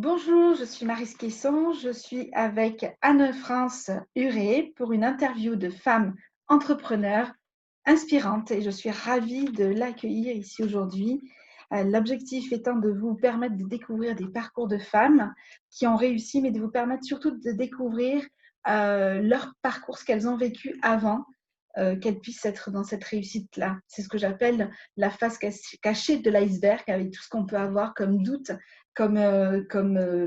Bonjour, je suis Maryse Caisson, je suis avec Anne-France Huré pour une interview de femmes entrepreneurs inspirantes et je suis ravie de l'accueillir ici aujourd'hui. L'objectif étant de vous permettre de découvrir des parcours de femmes qui ont réussi, mais de vous permettre surtout de découvrir leur parcours, ce qu'elles ont vécu avant, qu'elles puissent être dans cette réussite-là. C'est ce que j'appelle la face cachée de l'iceberg, avec tout ce qu'on peut avoir comme doute, comme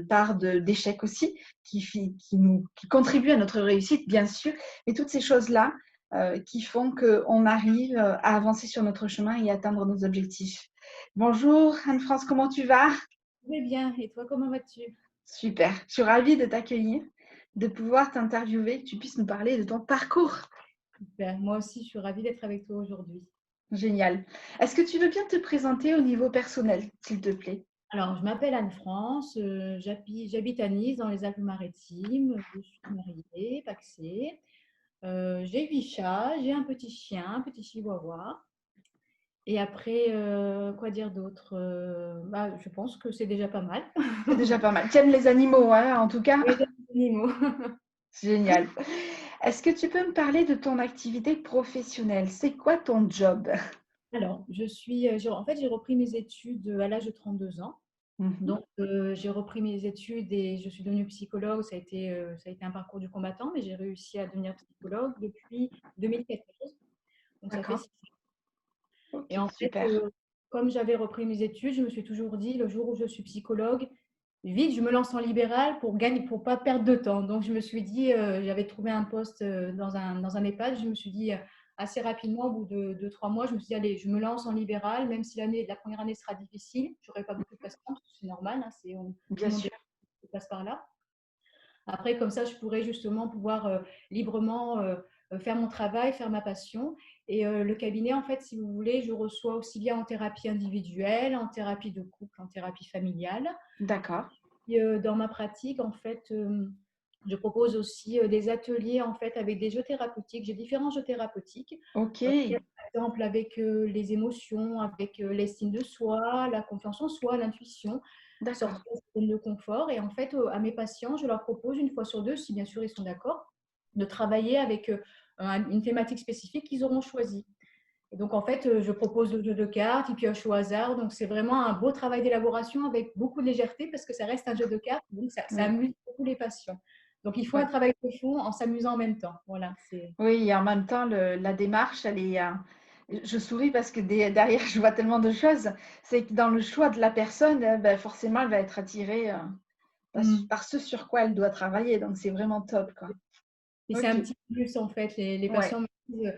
part d'échec aussi, qui contribuent à notre réussite, bien sûr, et toutes ces choses-là qui font qu'on arrive à avancer sur notre chemin et atteindre nos objectifs. Bonjour Anne-France, comment tu vas? Je vais bien. Et toi, comment vas-tu? Super, je suis ravie de t'accueillir, de pouvoir t'interviewer, que tu puisses nous parler de ton parcours. Super. Moi aussi, je suis ravie d'être avec toi aujourd'hui. Génial. Est-ce que tu veux bien te présenter au niveau personnel, s'il te plaît? Alors, je m'appelle Anne-France, j'habite à Nice, dans les Alpes-Maritimes. Je suis mariée, pacsée. J'ai 8 chats, j'ai un petit chien, un petit chihuahua. Et après, quoi dire d'autre? Je pense que c'est déjà pas mal. C'est déjà pas mal. Tu aimes les animaux, hein, en tout cas? Oui, j'ai des animaux. Génial. Est-ce que tu peux me parler de ton activité professionnelle? C'est quoi ton job? Alors, en fait, j'ai repris mes études à l'âge de 32 ans. Mhm. Donc, j'ai repris mes études et je suis devenue psychologue. Ça a été un parcours du combattant, mais j'ai réussi à devenir psychologue depuis 2014. Donc, ça fait D'accord. 6 ans. Ok, Et en fait, super. comme j'avais repris mes études, je me suis toujours dit, le jour où je suis psychologue, vite, je me lance en libéral pour gagner, pour pas perdre de temps. Donc, je me suis dit, j'avais trouvé un poste dans un EHPAD. Je me suis dit, assez rapidement, au bout de 2, 3 mois, je me suis dit, allez, je me lance en libéral, même si la première année sera difficile. J'aurai pas beaucoup de patience, c'est normal, hein, tout Bien le monde sûr. passe par là. Après, comme ça, je pourrais justement pouvoir librement faire mon travail, faire ma passion. Et le cabinet, en fait, si vous voulez, je reçois aussi bien en thérapie individuelle, en thérapie de couple, en thérapie familiale. D'accord. Et, dans ma pratique, en fait, je propose aussi des ateliers en fait avec des jeux thérapeutiques. J'ai différents jeux thérapeutiques, Ok. par exemple avec les émotions, avec l'estime de soi, la confiance en soi, l'intuition, sortir D'accord. de sa zone de confort. Et en fait, à mes patients, je leur propose une fois sur deux, si bien sûr ils sont d'accord, de travailler avec une thématique spécifique qu'ils auront choisie. Et donc, en fait, je propose le jeu de cartes, ils piochent au hasard. Donc, c'est vraiment un beau travail d'élaboration avec beaucoup de légèreté parce que ça reste un jeu de cartes. Donc, ça Oui. amuse beaucoup les patients. Donc, il faut un Oui. travail de fond en s'amusant en même temps. Voilà, c'est… Oui, et en même temps, la démarche, elle est. Je souris parce que derrière, je vois tellement de choses. C'est que dans le choix de la personne, ben, forcément, elle va être attirée par ce sur quoi elle doit travailler. Donc, c'est vraiment top, quoi. Et c'est Ok. un petit plus, en fait. Les Ouais. patients me disent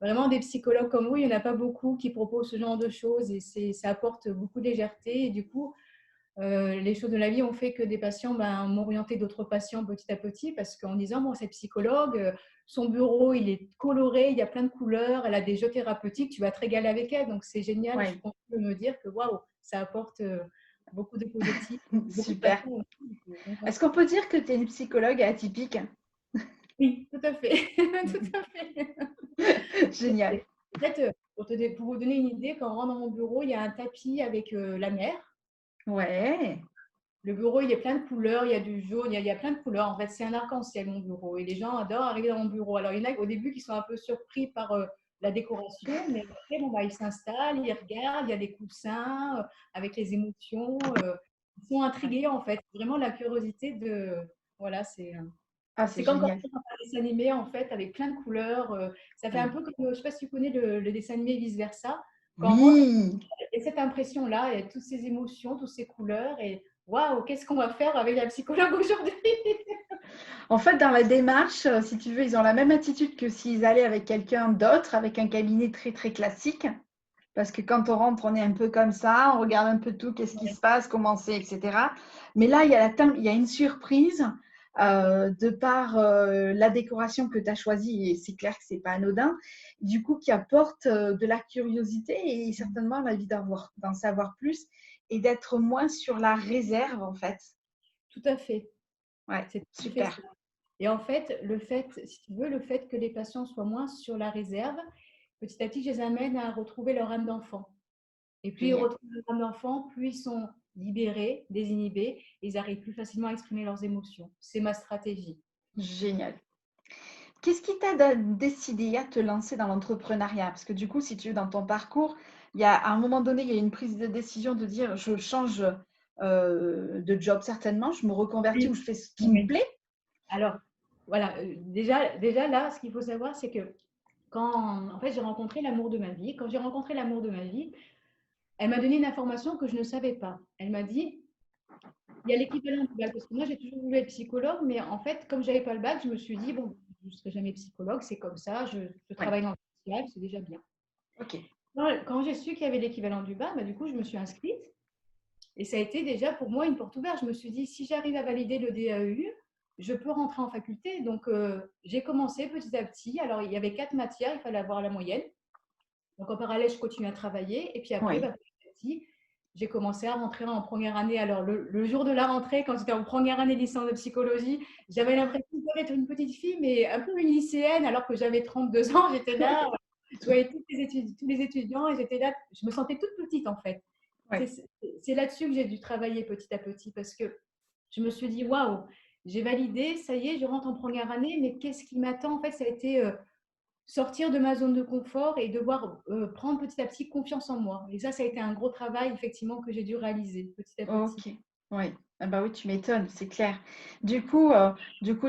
vraiment des psychologues comme vous, il n'y en a pas beaucoup qui proposent ce genre de choses et ça apporte beaucoup de légèreté. Et du coup, les choses de la vie ont fait que des patients m'ont orienté d'autres patients petit à petit parce qu'en disant, bon, cette psychologue, son bureau, il est coloré, il y a plein de couleurs, elle a des jeux thérapeutiques, tu vas te régaler avec elle. Donc, c'est génial. Je Ouais. continue de me dire que waouh, ça apporte beaucoup de positifs, beaucoup de Super. patients aussi. Donc, voilà. Est-ce qu'on peut dire que tu es une psychologue atypique? Oui, tout à fait. Tout à fait. Génial. En fait, pour vous donner une idée, quand on rentre dans mon bureau, il y a un tapis avec la mer. Ouais. Le bureau, il est plein de couleurs, il y a du jaune, il y a plein de couleurs. En fait, c'est un arc-en-ciel, mon bureau. Et les gens adorent arriver dans mon bureau. Alors, il y en a au début qui sont un peu surpris par la décoration, mais après, bon, ils s'installent, ils regardent, il y a des coussins avec les émotions. Ils sont Ouais. intrigués, en fait. Vraiment la curiosité de… Voilà, Ah, c'est c'est comme quand génial. on regarde un dessin animé, en fait, avec plein de couleurs. Ça fait un Ouais. peu comme, je ne sais pas si tu connais le dessin animé Vice-Versa. Quand on rentre, Oui. et cette impression-là, et toutes ces émotions, toutes ces couleurs, et waouh, qu'est-ce qu'on va faire avec la psychologue aujourd'hui? En fait, dans la démarche, si tu veux, ils ont la même attitude que s'ils allaient avec quelqu'un d'autre, avec un cabinet très, très classique. Parce que quand on rentre, on est un peu comme ça, on regarde un peu tout, qu'est-ce qui se passe, comment c'est, etc. Mais là, il y a une surprise de par la décoration que tu as choisie, et c'est clair que c'est pas anodin, du coup, qui apporte de la curiosité et certainement l'envie d'en savoir plus et d'être moins sur la réserve, en fait. Tout à fait, Ouais, c'est tout à fait ça. super. Et en fait, si tu veux, le fait que les patients soient moins sur la réserve, petit à petit, je les amène à retrouver leur âme d'enfant. Et plus ils Génial. retrouvent leur âme d'enfant, plus ils sont libérés, désinhibés, et ils arrivent plus facilement à exprimer leurs émotions. C'est ma stratégie. Génial. Qu'est-ce qui t'a décidé à te lancer dans l'entrepreneuriat? Parce que du coup, si tu veux, dans ton parcours, il y a, à un moment donné, il y a une prise de décision de dire je change de job certainement, je me reconvertis ou Oui, je fais ce qui me oui. plaît. Alors, voilà, déjà là, ce qu'il faut savoir, c'est que quand en fait, j'ai rencontré l'amour de ma vie, quand j'ai rencontré l'amour de ma vie, elle m'a donné une information que je ne savais pas. Elle m'a dit, il y a l'équivalent du bac, parce que moi, j'ai toujours voulu être psychologue, mais en fait, comme je n'avais pas le bac, je me suis dit, bon, je ne serai jamais psychologue, c'est comme ça, je Ouais, travaille dans le social, c'est déjà bien. ok. Quand j'ai su qu'il y avait l'équivalent du bac, bah, du coup, je me suis inscrite. Et ça a été déjà pour moi une porte ouverte. Je me suis dit, si j'arrive à valider le DAEU, je peux rentrer en faculté. Donc, j'ai commencé petit à petit. Alors, il y avait 4 matières, il fallait avoir la moyenne. Donc, en parallèle, je continue à travailler. Et puis après, Oui. bah, petit à petit, j'ai commencé à rentrer en première année. Alors, le jour de la rentrée, quand j'étais en première année de licence de psychologie, j'avais l'impression d'être une petite fille, mais un peu une lycéenne, alors que j'avais 32 ans. J'étais là, je voyais tous les étudiants et j'étais là, je me sentais toute petite en fait. Ouais. C'est là-dessus que j'ai dû travailler petit à petit parce que je me suis dit, waouh, j'ai validé, ça y est, je rentre en première année, mais qu'est-ce qui m'attend? En fait, ça a été sortir de ma zone de confort et devoir prendre petit à petit confiance en moi. Et ça a été un gros travail, effectivement, que j'ai dû réaliser petit à petit. Ok. Oui. Ah bah oui, tu m'étonnes, c'est clair. Du coup,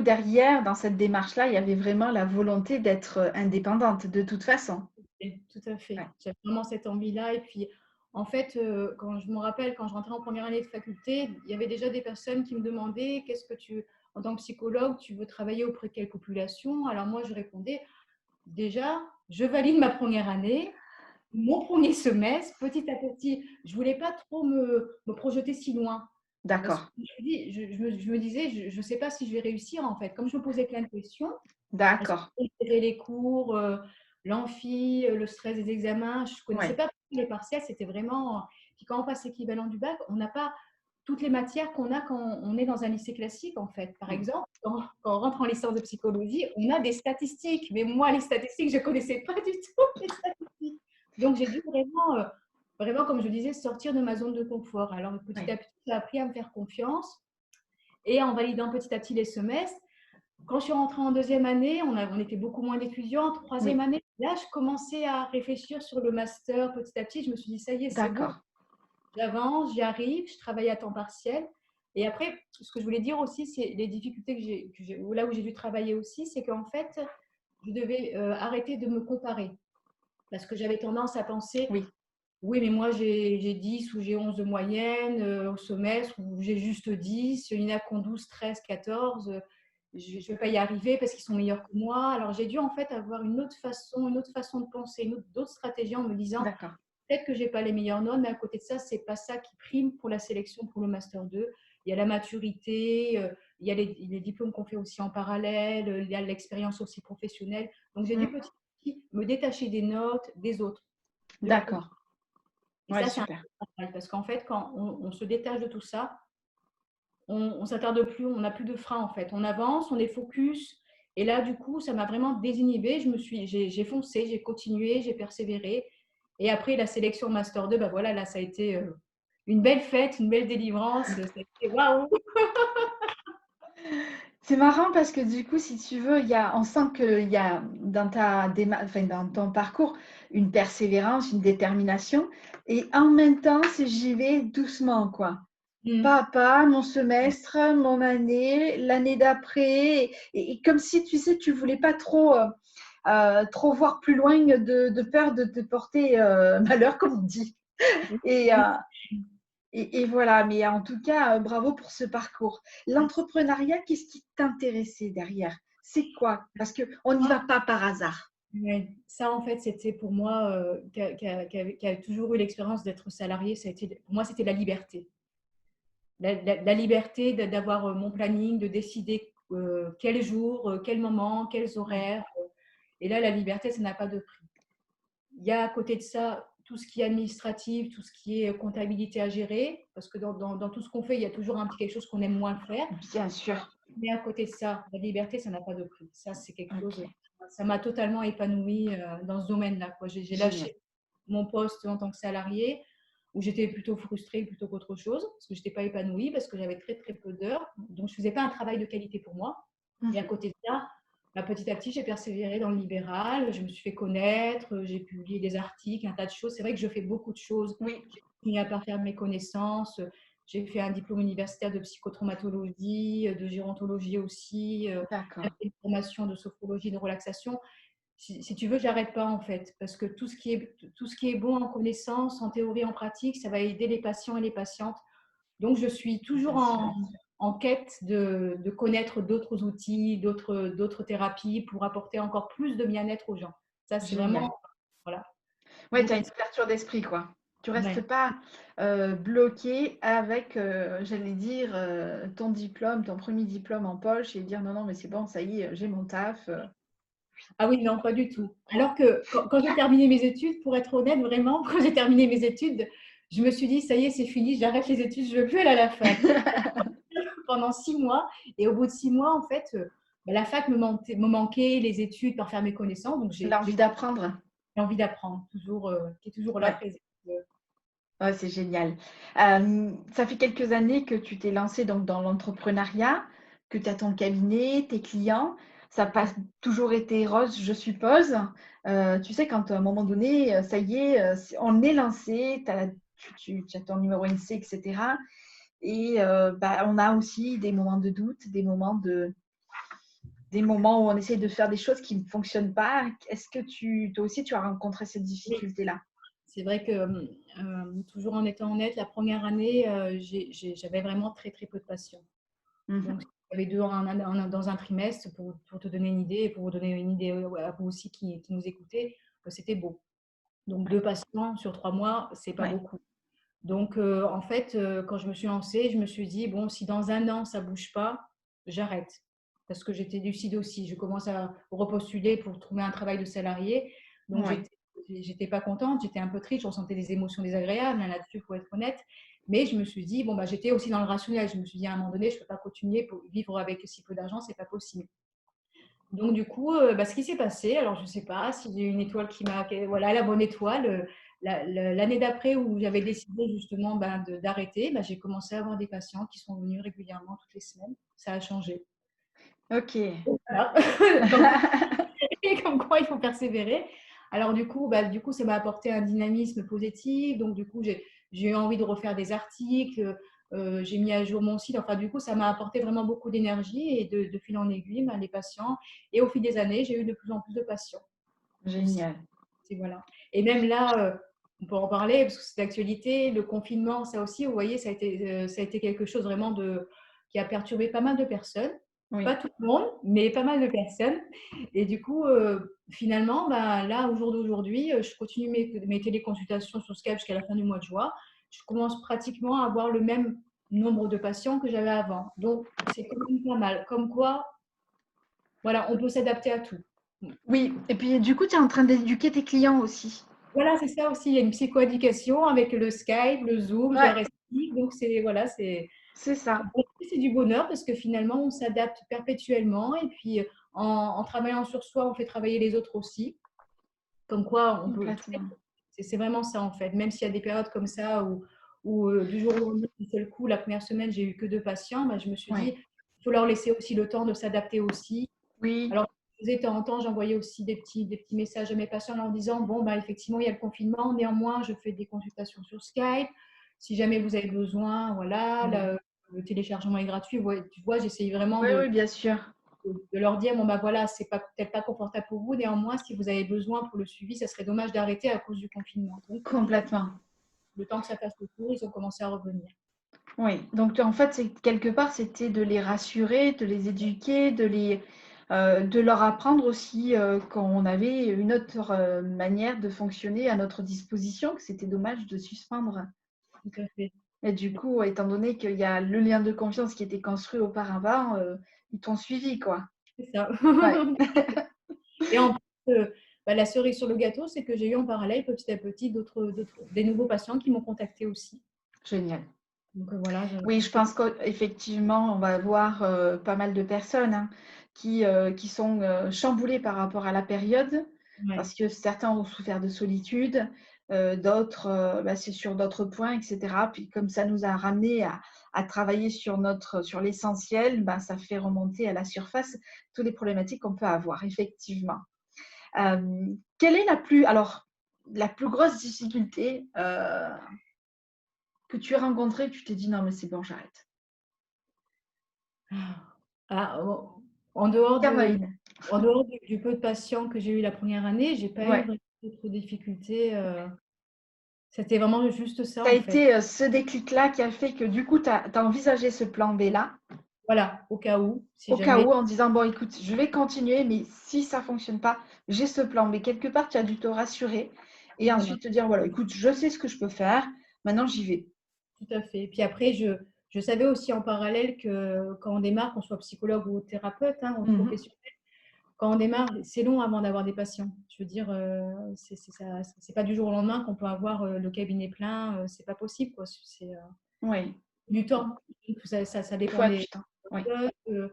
derrière, dans cette démarche-là, il y avait vraiment la volonté d'être indépendante de toute façon. Et tout à fait. Ouais. J'avais vraiment cette envie-là. Et puis, en fait, quand je me rappelle, quand je rentrais en première année de faculté, il y avait déjà des personnes qui me demandaient qu'est-ce que tu, en tant que psychologue, tu veux travailler auprès de quelle population? Alors moi, je répondais, déjà, je valide ma première année, mon premier semestre, petit à petit. Je ne voulais pas trop me projeter si loin. Parce que D'accord. je me disais, je ne sais pas si je vais réussir en fait. Comme je me posais plein de questions, est-ce que D'accord. je vais gérer les cours, l'amphi, le stress des examens? Je ne connaissais Ouais. pas les partiels, c'était vraiment. Puis quand on passe l'équivalent du bac, on n'a pas toutes les matières qu'on a quand on est dans un lycée classique en fait. Par Mm. exemple, quand on rentre en licence de psychologie, on a des statistiques. Mais moi, les statistiques, je ne connaissais pas du tout les statistiques. Donc j'ai dû vraiment, vraiment, comme je disais, sortir de ma zone de confort. Alors petit Ouais. à petit, j'ai appris à me faire confiance et en validant petit à petit les semestres. Quand je suis rentrée en deuxième année, on était beaucoup moins d'étudiants. En troisième Oui. année, là, je commençais à réfléchir sur le master petit à petit. Je me suis dit, ça y est, c'est bon, D'accord. j'avance, j'y arrive, je travaille à temps partiel. Et après, ce que je voulais dire aussi, c'est les difficultés là où j'ai dû travailler aussi, c'est qu'en fait, je devais arrêter de me comparer. Parce que j'avais tendance à penser, Oui. oui, mais moi j'ai 10 ou j'ai 11 de moyenne au semestre, ou j'ai juste 10. Il y en a qui ont 12, 13, 14. Je ne vais pas y arriver parce qu'ils sont meilleurs que moi. Alors j'ai dû en fait avoir une autre façon de penser, d'autres stratégies en me disant, D'accord. peut-être que je n'ai pas les meilleures notes, mais à côté de ça, ce n'est pas ça qui prime pour la sélection pour le Master 2. Il y a la maturité, il y a les diplômes qu'on fait aussi en parallèle, il y a l'expérience aussi professionnelle. Donc j'ai dû Mm. petit à petit me détacher des notes des autres, de la D'accord. et Ouais, ça, c'est un super. travail parce qu'en fait, quand on se détache de tout ça, on ne s'attarde plus, on n'a plus de frein en fait. On avance, on est focus. Et là, du coup, ça m'a vraiment désinhibée. J'ai foncé, j'ai continué, j'ai persévéré. Et après, la sélection Master 2, bah voilà, là, ça a été une belle fête, une belle délivrance. Ça a été waouh! C'est marrant parce que du coup, si tu veux, on sent qu'il y a dans enfin, dans ton parcours une persévérance, une détermination. Et en même temps, c'est j'y vais doucement, quoi. Mm. Pas à pas, mon semestre, mon année, l'année d'après. Et comme si, tu sais, tu voulais pas trop voir plus loin de peur de te porter malheur, comme on dit. Et, euh, et voilà, mais en tout cas, bravo pour ce parcours. L'entrepreneuriat, qu'est-ce qui t'intéressait derrière? C'est quoi? Parce qu'on n'y va pas par hasard. Ouais. Ça, en fait, c'était pour moi, qui a toujours eu l'expérience d'être salarié, pour moi, c'était la liberté. La liberté d'avoir mon planning, de décider quel jour, quel moment, quels Ouais, horaires. Et là, la liberté, ça n'a pas de prix. Il y a à côté de ça tout ce qui est administratif, tout ce qui est comptabilité à gérer, parce que dans tout ce qu'on fait, il y a toujours un petit quelque chose qu'on aime moins faire. bien sûr. Mais à côté de ça, la liberté, ça n'a pas de prix. Ça, c'est quelque chose, Ok, ça m'a totalement épanouie dans ce domaine-là. J'ai génial. lâché mon poste en tant que salarié. où j'étais plutôt frustrée plutôt qu'autre chose, parce que je n'étais pas épanouie, parce que j'avais très, très peu d'heures. Donc, je ne faisais pas un travail de qualité pour moi. Et à Mhm. côté de ça, bah, petit à petit, j'ai persévéré dans le libéral, je me suis fait connaître, j'ai publié des articles, un tas de choses. C'est vrai que je fais beaucoup de choses. Oui, J'ai continué à parfaire mes connaissances. J'ai fait un diplôme universitaire de psychotraumatologie, de gérontologie aussi, j'ai d'accord. fait une formation de sophrologie, de relaxation. Si tu veux, j'arrête pas en fait, parce que tout ce qui est bon en connaissance, en théorie, en pratique, ça va aider les patients et les patientes. Donc, je suis toujours Bien sûr. en quête de connaître d'autres outils, d'autres thérapies pour apporter encore plus de bien-être aux gens. Ça, c'est Génial. vraiment, voilà. Ouais, tu Donc, as une ouverture d'esprit, quoi. Tu restes ouais. pas bloqué avec, j'allais dire, ton diplôme, ton premier diplôme en poche et dire non, non, mais c'est bon, ça y est, j'ai mon taf. Ah oui, non, pas du tout. Alors que quand j'ai terminé mes études, pour être honnête, vraiment, quand j'ai terminé mes études, je me suis dit, ça y est, c'est fini, j'arrête les études, je ne veux plus aller à la fac. Pendant 6 mois. Et au bout de 6 mois, en fait, la fac me manquait, les études, par faire mes connaissances. Donc, L'envie d'apprendre. j'ai envie d'apprendre, toujours, qui est toujours là, Ouais. présente. Ouais, c'est génial. Ça fait quelques années que tu t'es lancé donc dans l'entrepreneuriat, que tu as ton cabinet, tes clients. Ça n'a pas toujours été rose, je suppose. Tu sais, quand à un moment donné, ça y est, on est lancé, tu as ton numéro INSEE, etc. Et bah, on a aussi des moments de doute, des moments où on essaie de faire des choses qui ne fonctionnent pas. Est-ce que toi aussi, tu as rencontré cette Oui, difficulté-là? c'est vrai que, toujours en étant honnête, la première année, j'avais vraiment très, très peu de patients. Donc, Mhm. il y avait deux dans un trimestre, pour te donner une idée, et pour vous donner une idée à vous aussi qui nous écoutez, c'était beau. Donc, Ouais, 2 patients sur 3 mois, c'est pas ouais, beaucoup. Donc, en fait, quand je me suis lancée, je me suis dit, bon, si dans un an, ça ne bouge pas, j'arrête. Parce que j'étais lucide aussi. Je commence à repostuler pour trouver un travail de salarié. Donc, ouais. j'étais pas contente, j'étais un peu triste, je ressentais des émotions désagréables, hein, là-dessus, il faut être honnête. Mais je me suis dit, bon, bah, j'étais aussi dans le rationnel. Je me suis dit, à un moment donné, je ne peux pas continuer pour vivre avec si peu d'argent, c'est pas possible. Donc, du coup, bah, ce qui s'est passé, alors je ne sais pas si j'ai une étoile voilà, la bonne étoile. L'année d'après où j'avais décidé justement d'arrêter, bah, j'ai commencé à avoir des patients qui sont venus régulièrement toutes les semaines. Ça a changé. Ok. Voilà. Comme quoi, il faut persévérer. Alors, du coup, ça m'a apporté un dynamisme positif. Donc, du coup, j'ai eu envie de refaire des articles. J'ai mis à jour mon site. Enfin, du coup, ça m'a apporté vraiment beaucoup d'énergie et de fil en aiguille, les patients. Et au fil des années, j'ai eu de plus en plus de patients aussi. Génial. Voilà. Et même là, on peut en parler parce que c'est d'actualité. Le confinement, ça aussi, vous voyez, ça a été quelque chose vraiment qui a perturbé pas mal de personnes. Pas Oui. tout le monde, mais pas mal de personnes. Et du coup, finalement, bah, là, au jour d'aujourd'hui, je continue mes téléconsultations sur Skype jusqu'à la fin du mois de juin. Je commence pratiquement à avoir le même nombre de patients que j'avais avant. Donc, c'est quand même pas mal. Comme quoi, voilà, on peut s'adapter à tout. Oui. Et puis, du coup, tu es en train d'éduquer tes clients aussi. Voilà, c'est ça aussi. Il y a une psychoéducation avec le Skype, le Zoom, je Ouais, leur explique. Donc, voilà, c'est ça. c'est du bonheur parce que finalement, on s'adapte perpétuellement. Et puis, en travaillant sur soi, on fait travailler les autres aussi. Comme quoi, on peut. Complètement. C'est vraiment ça, en fait. Même s'il y a des périodes comme ça où du jour au lendemain, d'un seul coup, la première semaine, j'ai eu que 2 patients, bah, je me suis dit, Ouais. il faut leur laisser aussi le temps de s'adapter aussi. Oui. Alors, je faisais de temps en temps, j'envoyais aussi des petits messages à mes patients en leur disant, bon, bah, effectivement, il y a le confinement. Néanmoins, je fais des consultations sur Skype. Si jamais vous avez besoin, voilà, Mm. le téléchargement est gratuit. Ouais, tu vois, j'essaye vraiment Oui, oui, bien sûr. de leur dire, bon, bah, voilà, c'est peut-être pas confortable pour vous. Néanmoins, si vous avez besoin pour le suivi, ça serait dommage d'arrêter à cause du confinement. Donc, petit à petit, Complètement. le temps que ça fasse le tour, ils ont commencé à revenir. Oui. Donc, en fait, quelque part, c'était de les rassurer, de les éduquer, de leur apprendre aussi qu'on avait une autre manière de fonctionner à notre disposition, que c'était dommage de suspendre. Tout à fait. Et du coup, étant donné qu'il y a le lien de confiance qui était construit auparavant, ils t'ont suivi, quoi. C'est ça. Ouais, Et en plus, bah, la cerise sur le gâteau, c'est que j'ai eu en parallèle petit à petit des nouveaux patients qui m'ont contacté aussi. génial. Donc voilà, Oui, je pense qu'effectivement, on va avoir pas mal de personnes hein, qui sont chamboulées par rapport à la période, ouais. parce que certains ont souffert de solitude, d'autres, c'est sur d'autres points, et cetera. Puis comme ça nous a ramené à travailler sur l'essentiel, ça fait remonter à la surface toutes les problématiques qu'on peut avoir, effectivement. Quelle est la plus grosse difficulté que tu as rencontrée, que tu t'es dit: «Non, mais c'est bon, j'arrête». Ah, en dehors Il y en a de une. en dehors du peu de patients que j'ai eu la première année, j'ai pas eu Ouais. vraiment d'autres difficultés, c'était vraiment juste ça, Ça a en fait. été, ce déclic-là qui a fait que du coup, tu as envisagé ce plan B-là, Voilà, au cas où, si au cas jamais où, en disant: «Bon écoute, je vais continuer, mais si ça fonctionne pas, j'ai ce plan B». Quelque part, tu as dû te rassurer et voilà, ensuite te dire: «Voilà, écoute, je sais ce que je peux faire, maintenant j'y vais». tout à fait. Puis après, je savais aussi en parallèle que quand on démarre, qu'on soit psychologue ou thérapeute, hein, ou Mmh. professionnel, quand on démarre, c'est long avant d'avoir des patients. Je veux dire, c'est pas du jour au lendemain qu'on peut avoir, le cabinet plein, c'est pas possible, quoi. Oui, Du temps. Ça il faut dépend être des du temps. Oui, personnes,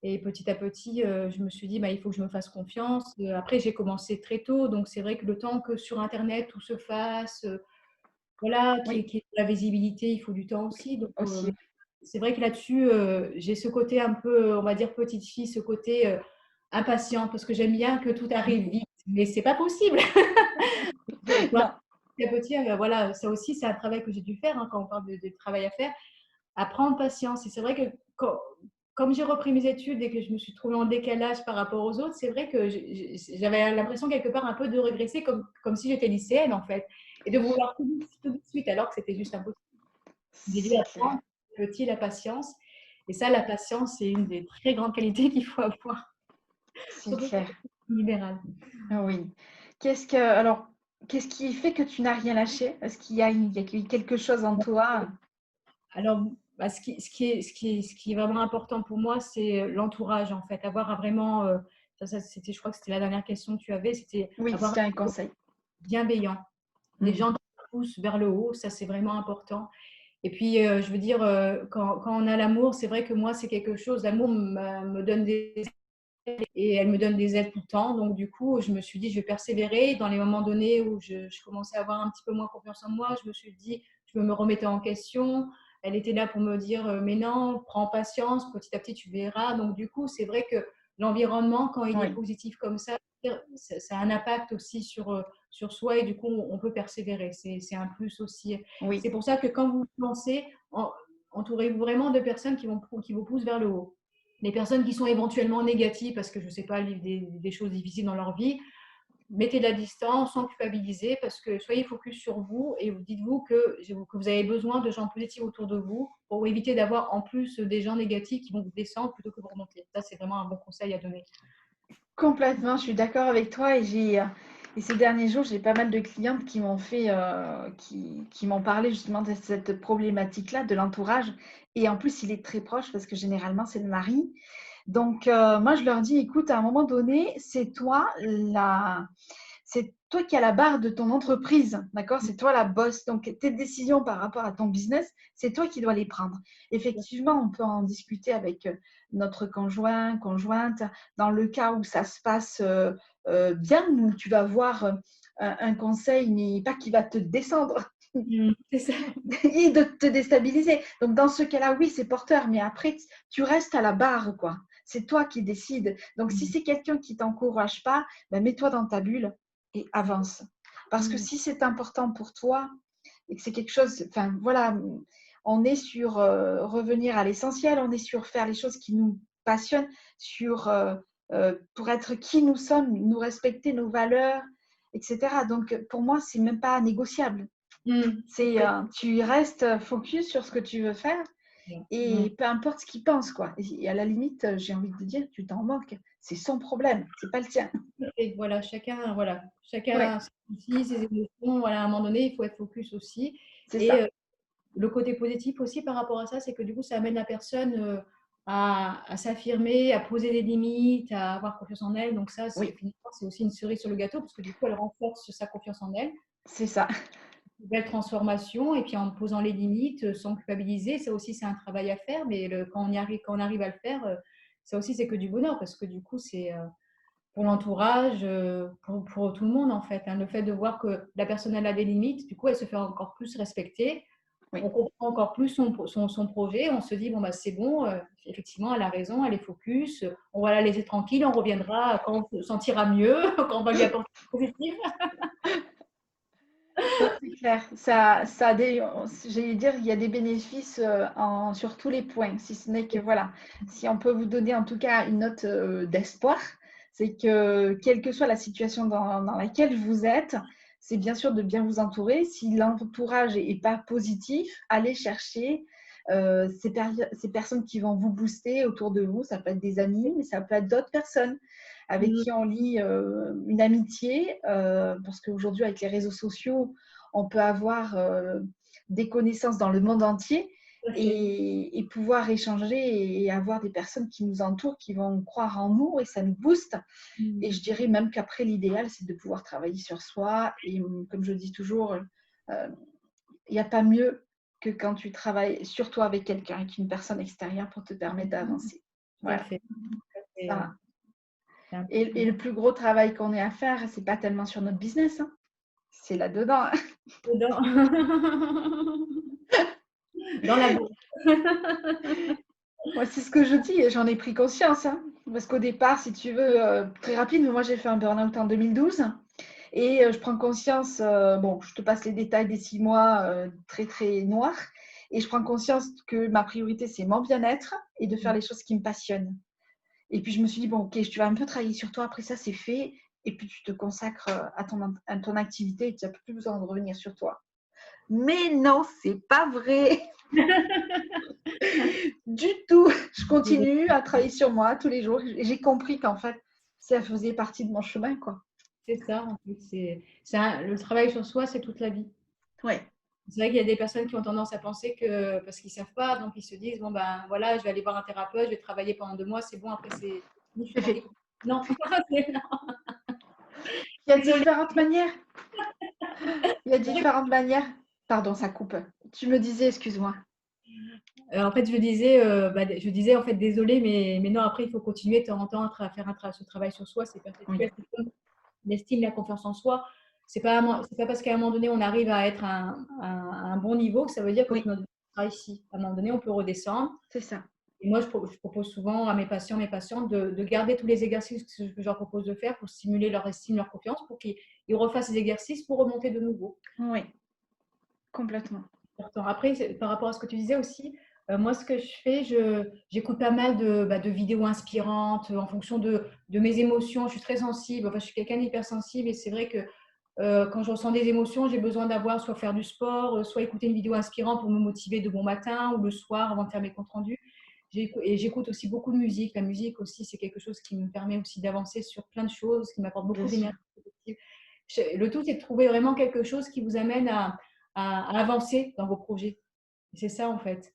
et petit à petit, je me suis dit: «Bah, il faut que je me fasse confiance». Après j'ai commencé très tôt, donc c'est vrai que le temps que sur internet tout se fasse, voilà, oui, qu'il y ait de la visibilité, il faut du temps aussi. Donc, aussi. c'est vrai que là-dessus, j'ai ce côté un peu, on va dire petite fille, ce côté, impatiente parce que j'aime bien que tout arrive vite, mais c'est pas possible. Donc Non, petit à petit, voilà, ça aussi c'est un travail que j'ai dû faire, hein, quand on parle de travail à faire. À prendre patience. Et c'est vrai que comme j'ai repris mes études et que je me suis trouvée en décalage par rapport aux autres, c'est vrai que j'avais l'impression quelque part un peu de régresser comme si j'étais lycéenne en fait et de vouloir tout de suite alors que c'était juste impossible. J'ai dû c'est clair, apprendre petit la patience et ça, la patience, c'est une des très grandes qualités qu'il faut avoir, c'est surtout quand clair. on est libéral. Oui. Alors, qu'est-ce qui fait que tu n'as rien lâché? Est-ce qu'il y a eu quelque chose en toi? Alors, bah, ce qui est vraiment important pour moi, c'est l'entourage en fait, avoir vraiment, c'était, je crois que c'était la dernière question que tu avais, c'était Oui, avoir c'était un conseil. bienveillant, des Mmh. gens qui poussent vers le haut, ça c'est vraiment important. Et puis, je veux dire, quand on a l'amour, c'est vrai que moi, c'est quelque chose, l'amour me donne des ailes et elle me donne des ailes tout le temps. Donc, du coup, je me suis dit, je vais persévérer. Dans les moments donnés où je commençais à avoir un petit peu moins confiance en moi, je me suis dit, je me remettais en question. Elle était là pour me dire, mais non, prends patience, petit à petit, tu verras. Donc, du coup, c'est vrai que l'environnement, quand il est Oui, positif comme ça a un impact aussi sur soi et du coup, on peut persévérer. C'est un plus aussi. oui. C'est pour ça que quand vous vous lancez, entourez-vous vraiment de personnes qui vous poussent vers le haut. Les personnes qui sont éventuellement négatives parce que, je ne sais pas, vivent des choses difficiles dans leur vie, mettez de la distance sans culpabiliser parce que soyez focus sur vous et dites-vous que vous avez besoin de gens positifs autour de vous pour éviter d'avoir en plus des gens négatifs qui vont vous descendre plutôt que vous remonter. Ça, c'est vraiment un bon conseil à donner. Complètement, je suis d'accord avec toi et ces derniers jours, j'ai pas mal de clientes qui m'ont qui m'ont parlé justement de cette problématique-là, de l'entourage et en plus, il est très proche parce que généralement, c'est le mari. Donc moi, je leur dis: «Écoute, à un moment donné, c'est toi qui as la barre de ton entreprise, d'accord? C'est toi la boss. Donc, tes décisions par rapport à ton business, c'est toi qui dois les prendre. Effectivement, on peut en discuter avec notre conjoint, conjointe, dans le cas où ça se passe bien, où tu vas voir un conseil, mais pas qui va te descendre C'est ça. et de te déstabiliser. Donc, dans ce cas-là, oui, c'est porteur, mais après, tu restes à la barre, quoi. C'est toi qui décides. Donc, si c'est quelqu'un qui t'encourage pas, ben, mets-toi dans ta bulle et avance. Parce que si c'est important pour toi et que c'est quelque chose, enfin, voilà, on est sur revenir à l'essentiel, on est sur faire les choses qui nous passionnent, pour être qui nous sommes, nous respecter nos valeurs, etc. Donc, pour moi, c'est même pas négociable. Tu restes focus sur ce que tu veux faire et peu importe ce qu'il pense, quoi. Et à la limite, j'ai envie de te dire, tu t'en moques. C'est son problème, c'est pas le tien. Et voilà, chacun Ouais, a ses soucis, ses émotions. Voilà, à un moment donné, il faut être focus aussi. c'est Et ça. le côté positif aussi par rapport à ça, c'est que du coup, ça amène la personne à s'affirmer, à poser des limites, à avoir confiance en elle. Donc ça, Oui, finalement, c'est aussi une cerise sur le gâteau parce que du coup, elle renforce sa confiance en elle. c'est ça. Une belle transformation et puis en posant les limites sans culpabiliser. Ça aussi, c'est un travail à faire, mais quand on arrive à le faire, ça aussi, c'est que du bonheur parce que du coup, pour l'entourage, pour tout le monde en fait, hein. Le fait de voir que la personne elle a des limites, du coup, elle se fait encore plus respecter. Oui. On comprend encore plus son projet. On se dit, bon, bah, c'est bon, effectivement, elle a raison, elle est focus. On va la laisser tranquille, on reviendra quand on se sentira mieux, quand on va lui apporter du positif. Non, c'est clair. J'allais dire, il y a des bénéfices sur tous les points, si ce n'est que voilà, si on peut vous donner en tout cas une note d'espoir, c'est que quelle que soit la situation dans laquelle vous êtes, c'est bien sûr de bien vous entourer. Si l'entourage n'est pas positif, allez chercher ces personnes qui vont vous booster autour de vous. Ça peut être des amis, mais ça peut être d'autres personnes avec qui on lie une amitié, parce qu'aujourd'hui, avec les réseaux sociaux, on peut avoir des connaissances dans le monde entier et pouvoir échanger et avoir des personnes qui nous entourent, qui vont croire en nous et ça nous booste. Et je dirais même qu'après, l'idéal, c'est de pouvoir travailler sur soi. Et comme je dis toujours, il n'y a pas mieux que quand tu travailles sur toi avec quelqu'un, avec une personne extérieure pour te permettre d'avancer. Tout à Voilà. fait. Ça. C'est Et le plus gros travail qu'on ait à faire, c'est pas tellement sur notre business, hein. C'est là-dedans, hein. dans, dans la bourse. Moi, c'est ce que je dis et j'en ai pris conscience, hein. Parce qu'au départ, si tu veux, très rapide, mais moi j'ai fait un burn-out en 2012 et je prends conscience, bon, je te passe les détails des 6 mois très très noirs et je prends conscience que ma priorité c'est mon bien-être et de faire les choses qui me passionnent. Et puis je me suis dit, bon, ok, tu vas un peu travailler sur toi, après ça c'est fait et puis tu te consacres à ton activité et tu n'as plus besoin de revenir sur toi. Mais non, c'est pas vrai. Du tout. Je continue à travailler sur moi tous les jours. Et j'ai compris qu'en fait, ça faisait partie de mon chemin, quoi. C'est ça, en fait. Le travail sur soi, c'est toute la vie. Ouais. C'est vrai qu'il y a des personnes qui ont tendance à penser que parce qu'ils ne savent pas, donc ils se disent, bon, ben voilà, je vais aller voir un thérapeute, je vais travailler pendant 2 mois, c'est bon, après c'est fini, je suis C'est tranquille. fait. Non, Il y a désolée. différentes manières. Il y a différentes manières. Pardon, ça coupe. Tu me disais, excuse-moi. En fait, je disais en fait désolé, mais non, après il faut continuer de temps en temps à faire ce travail sur soi, c'est Oui. perpétuel. L'estime, la confiance en soi, c'est pas parce qu'à un moment donné on arrive à être à un bon niveau que ça veut dire que Oui, notre vie sera ici. À un moment donné, on peut redescendre. c'est ça. Et moi, je propose souvent à mes patients, mes patientes de garder tous les exercices que je leur propose de faire pour stimuler leur estime, leur confiance, pour qu'ils refassent ces exercices pour remonter de nouveau. Oui, complètement. Après, par rapport à ce que tu disais aussi, moi, ce que je fais, j'écoute pas mal de vidéos inspirantes en fonction de mes émotions. Je suis très sensible, enfin, je suis quelqu'un d'hypersensible et c'est vrai que quand je ressens des émotions, j'ai besoin d'avoir soit faire du sport, soit écouter une vidéo inspirante pour me motiver de bon matin ou le soir avant de faire mes comptes rendus. Et j'écoute aussi beaucoup de musique. La musique aussi, c'est quelque chose qui me permet aussi d'avancer sur plein de choses, qui m'apporte Bien beaucoup sûr. d'énergie positive. Le tout, c'est de trouver vraiment quelque chose qui vous amène à avancer dans vos projets. C'est ça, en fait.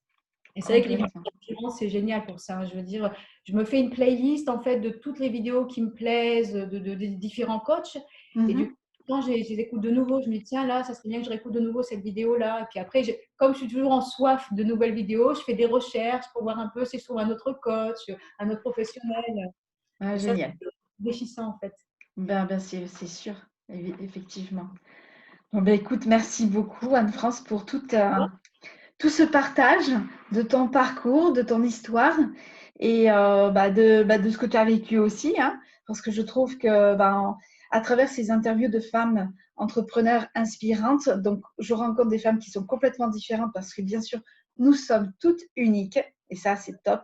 Et c'est vrai que les vidéos Complètement. d'inspiration, c'est génial pour ça. Je veux dire, je me fais une playlist, en fait, de toutes les vidéos qui me plaisent, des différents coachs. Et du coup, quand je les écoute de nouveau, je me dis, tiens, là, ça serait bien que je réécoute de nouveau cette vidéo-là. Et puis après, comme je suis toujours en soif de nouvelles vidéos, je fais des recherches pour voir un peu si je trouve un autre coach, un autre professionnel. Ah, Et ça, génial. c'est enrichissant, en fait. Ben, c'est sûr, effectivement. Bon, ben, écoute, merci beaucoup, Anne-France, pour tout ce partage de ton parcours, de ton histoire et de ce que tu as vécu aussi, hein, parce que je trouve que à travers ces interviews de femmes entrepreneurs inspirantes, donc je rencontre des femmes qui sont complètement différentes parce que bien sûr, nous sommes toutes uniques et ça, c'est top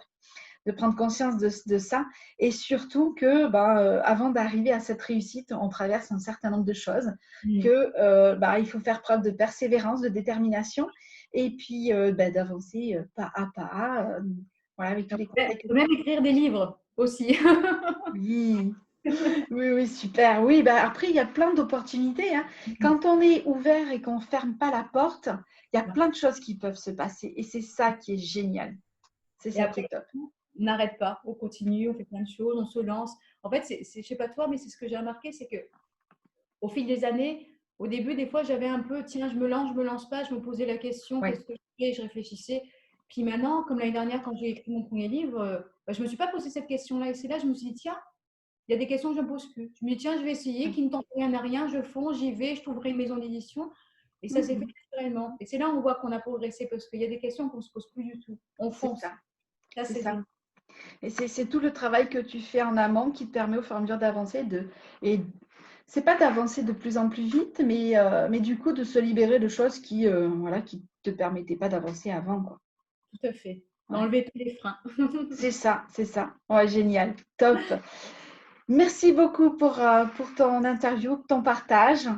de prendre conscience de ça et surtout que avant d'arriver à cette réussite, on traverse un certain nombre de choses, que il faut faire preuve de persévérance, de détermination et puis d'avancer pas à pas, voilà, avec tous les Je conseils que peux même écrire des livres aussi. oui, oui, oui, super. Oui, après, il y a plein d'opportunités, hein. Quand on est ouvert et qu'on ne ferme pas la porte, il y a plein de choses qui peuvent se passer et c'est ça qui est génial. C'est Et ça qui après, est top. on n'arrête pas, on continue, on fait plein de choses, on se lance. En fait, je ne sais pas toi, mais c'est ce que j'ai remarqué, c'est que au fil des années, au début, des fois, j'avais un peu, tiens, je me lance pas, je me posais la question, Oui, qu'est-ce que je fais, je réfléchissais. Puis maintenant, comme l'année dernière, quand j'ai écrit mon premier livre, je ne me suis pas posé cette question-là. Et c'est là, je me suis dit, tiens, il y a des questions que je ne me pose plus. Je me dis, tiens, je vais essayer, Oui. qui ne tente rien à rien, je fonce, j'y vais, je trouverai une maison d'édition. Et ça s'est fait Mhm. naturellement. Et c'est là où on voit qu'on a progressé parce qu'il y a des questions qu'on ne se pose plus du tout. On C'est fonce. ça, Ça, c'est c'est ça. génial. Et c'est tout le travail que tu fais en amont qui te permet au fur et à mesure d'avancer. Et c'est pas d'avancer de plus en plus vite, mais du coup de se libérer de choses voilà, qui te permettaient pas d'avancer avant, quoi. Tout à fait. Ouais. D'enlever tous les freins. C'est ça, c'est ça. Ouais, génial, top. Merci beaucoup pour ton interview, ton partage.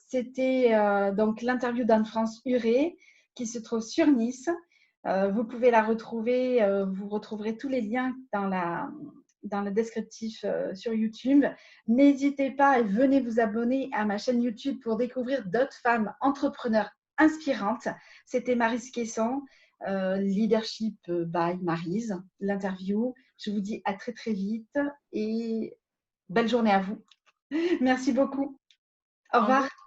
C'était donc l'interview d'Anne-France Huré qui se trouve sur Nice. Vous pouvez la retrouver, vous retrouverez tous les liens dans le descriptif sur YouTube. N'hésitez pas et venez vous abonner à ma chaîne YouTube pour découvrir d'autres femmes entrepreneurs inspirantes. C'était Maryse Caisson, Leadership by Maryse, l'interview. Je vous dis à très très vite et belle journée à vous. Merci beaucoup. Au Au revoir. revoir.